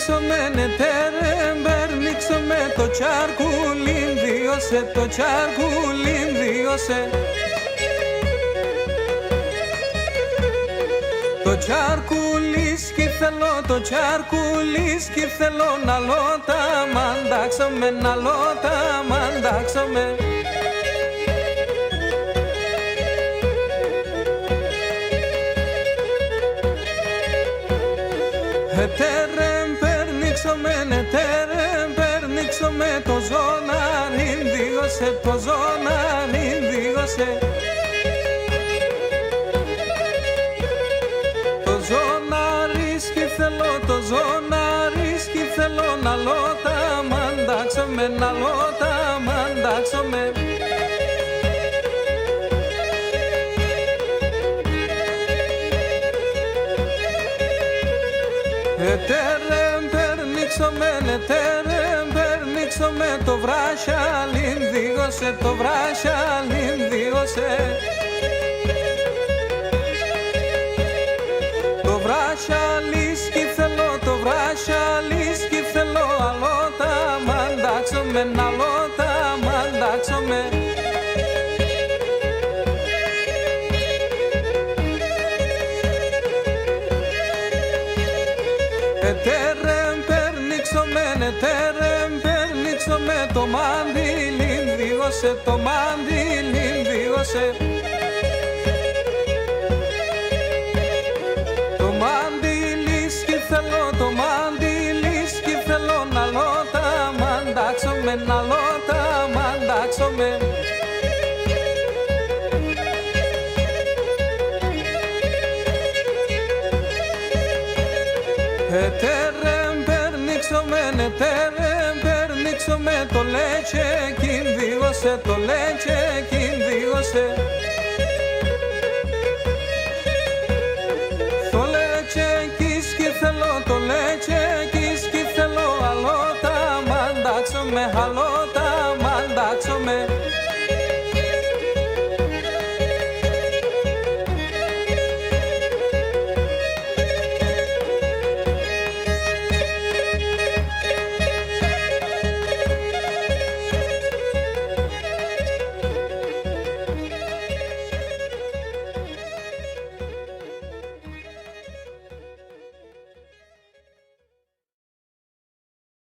περνίξομαι νετέρεμ, περνίξομαι το τσάρκουλιν διώσε, το τσάρκουλιν διώσε. Το τσάρκουλίσκι θέλω, το τσάρκουλίσκι θέλω να λώτα μαντάξομαι, να λώτα μαντάξομαι. Ετέρεμ περνίξομαι, ετέρεμ περνίξομαι το ζώναριν διώσε, το ζώναριν διώσε. Το ζώναρισκι θέλω, το ζώναρισκι θέλω να λώτα μαντάξομαι, να λώτα μαντάξομαι. Ετέρεμ περνίξομαι, ετέρεμ περνίξομαι το βράσιαλιν διώσε, το βράσιαλιν διώσε. Το βράσιαλίσκι θέλω, το βράσιαλίσκι θέλω αλώτα μαντάξομαι, να λώτα μαντάξομαι. Ετέρεμ περνίξομαι, ετέρεμ περνίξομαι το μάντιλιν διώσε, το μάντιλιν διώσε. Το μάντιλίσκι θέλω, το μάντιλίσκι θέλω να λώτα μαντάξομαι, να λώτα μαντάξομαι. Ετέρεμ περνίξομαι, ετέρεμ περνίξομαι το λέτσεκιν διώσε, το λέτσεκιν διώσε.